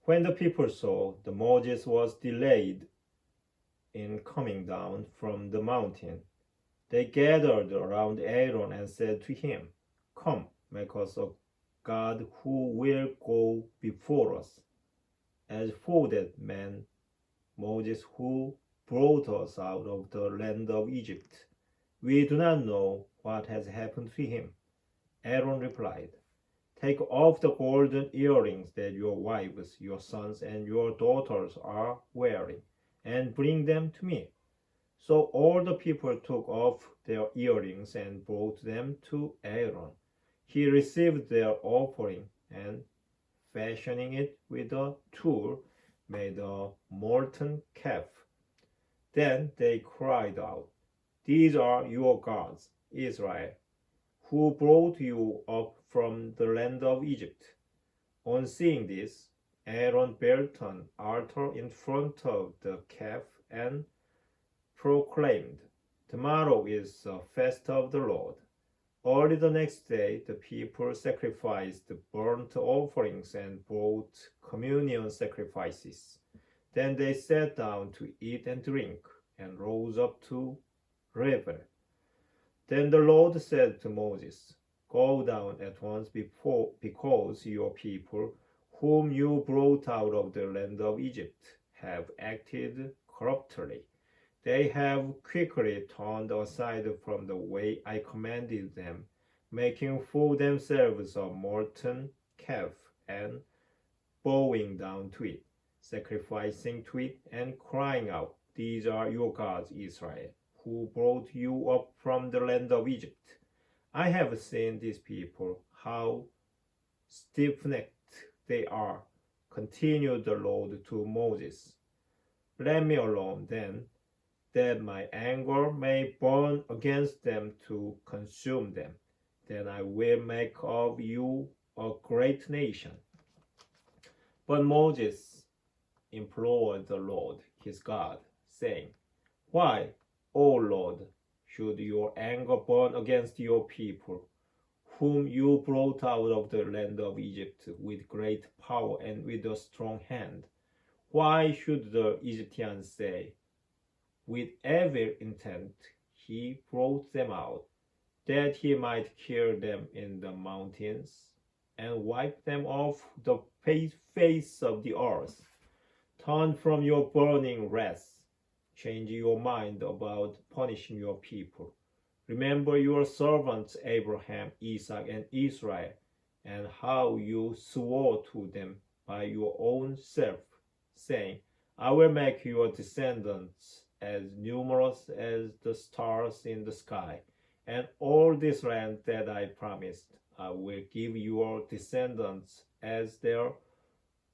When the people saw that Moses was delayed in coming down from the mountain, they gathered around Aaron and said to him, "Come, make us a God who will go before us. As for that man Moses who brought us out of the land of Egypt, we do not know what has happened to him." Aaron replied, "Take off the golden earrings that your wives, your sons, and your daughters are wearing, and bring them to me." So all the people took off their earrings and brought them to Aaron. He received their offering and, fashioning it with a tool, made a molten calf. Then they cried out, "These are your gods, Israel, who brought you up from the land of Egypt." On seeing this, Aaron built an altar in front of the calf and proclaimed, "Tomorrow is the fest of the Lord." Early the next day, the people sacrificed burnt offerings and brought communion sacrifices. Then they sat down to eat and drink, and rose up to revel. Then the Lord said to Moses, "Go down at once because your people, whom you brought out of the land of Egypt, have acted corruptly. They have quickly turned aside from the way I commanded them, making for themselves a molten calf and bowing down to it, sacrificing to it, and crying out, 'These are your gods, Israel, who brought you up from the land of Egypt.' I have seen these people, how stiff-necked they are," continued the Lord to Moses. "Let me alone, then, that my anger may burn against them to consume them. Then I will make of you a great nation." But Moses implored the Lord his God, saying, "Why, O Lord, should your anger burn against your people, whom you brought out of the land of Egypt with great power and with a strong hand? Why should the Egyptians say, 'With evil intent he brought them out, that he might kill them in the mountains and wipe them off the face of the earth'? Turn from your burning wrath. Change your mind about punishing your people. Remember your servants Abraham, Isaac, and Israel, and how you swore to them by your own self, saying, 'I will make your descendants as numerous as the stars in the sky, and all this land that I promised I will give your descendants as their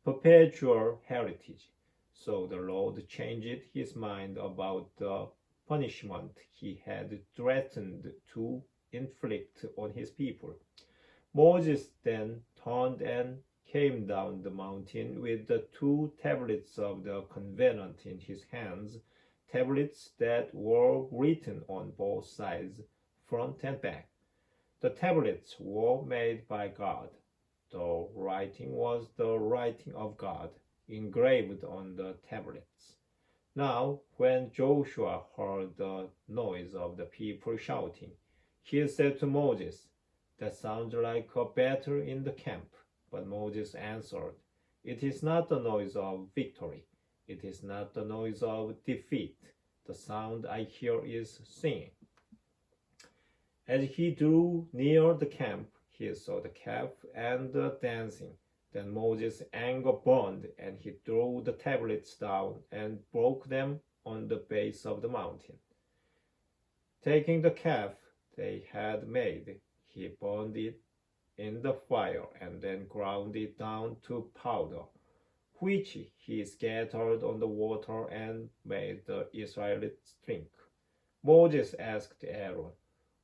perpetual heritage.' So the Lord changed his mind about the punishment he had threatened to inflict on his people. Moses then turned and came down the mountain with the 2 tablets of the covenant in his hands, tablets that were written on both sides, front and back. The tablets were made by God. The writing was the writing of God, engraved on the tablets. Now, when Joshua heard the noise of the people shouting, he said to Moses, "That sounds like a battle in the camp." But Moses answered, "It is not the noise of victory. It is not the noise of defeat. The sound I hear is singing." As he drew near the camp, he saw the calf and the dancing. Then Moses' anger burned, and he threw the tablets down and broke them on the base of the mountain. Taking the calf they had made, he burned it in the fire and then ground it down to powder, which he scattered on the water and made the Israelites drink. Moses asked Aaron,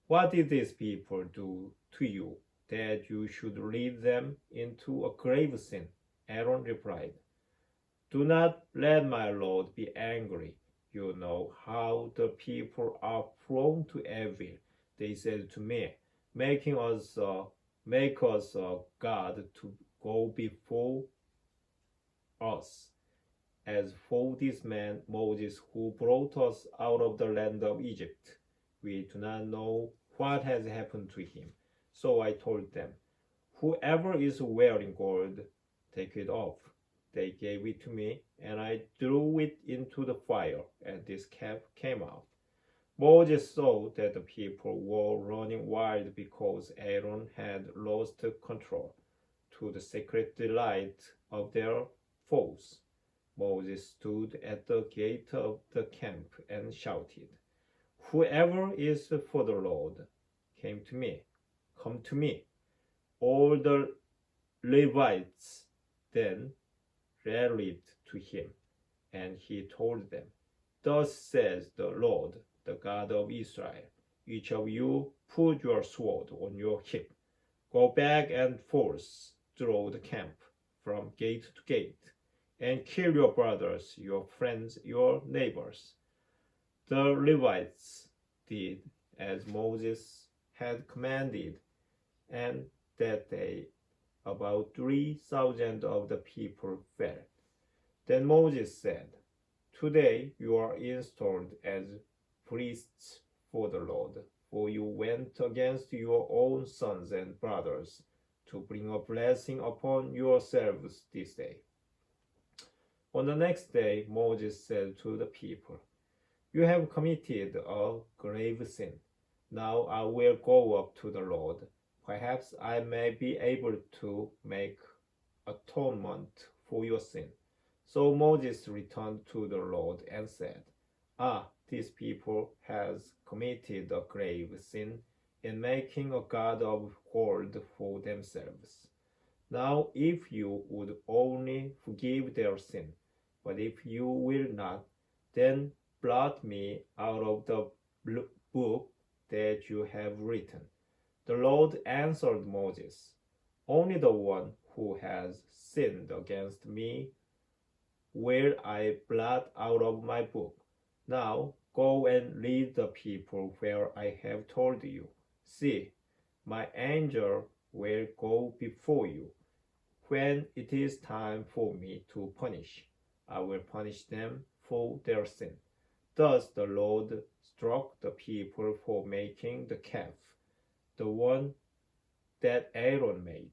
"What did these people do to you, that you should lead them into a grave sin?" Aaron replied, "Do not let my Lord be angry. You know how the people are prone to evil. They said to me, make us a God to go before us. As for this man Moses who brought us out of the land of Egypt, we do not know what has happened to him. So I told them, whoever is wearing gold, take it off. They gave it to me, and I threw it into the fire, and this calf came out. Moses saw that the people were running wild because Aaron had lost control to the secret delight of their foes. Moses stood at the gate of the camp and shouted, whoever is for the Lord, come to me. All the Levites then rallied to him, and he told them, thus says the Lord, the God of Israel, each of you put your sword on your hip. Go back and forth through the camp, from gate to gate, and kill your brothers, your friends, your neighbors. The Levites did as Moses had commanded, and that day about 3,000 of the people fell. Then Moses said, today you are installed as priests for the Lord, for you went against your own sons and brothers to bring a blessing upon yourselves this day. On the next day, Moses said to the people, you have committed a grave sin. Now I will go up to the Lord. Perhaps I may be able to make atonement for your sin. So Moses returned to the Lord and said, this people has committed a grave sin in making a god of gold for themselves. Now if you would only forgive their sin, but if you will not, then blot me out of the book that you have written. The Lord answered Moses, only the one who has sinned against me will I blot out of my book. Now go and lead the people where I have told you. See, my angel will go before you. When it is time for me to punish, I will punish them for their sin. Thus the Lord struck the people for making the calf, the one that Aaron made.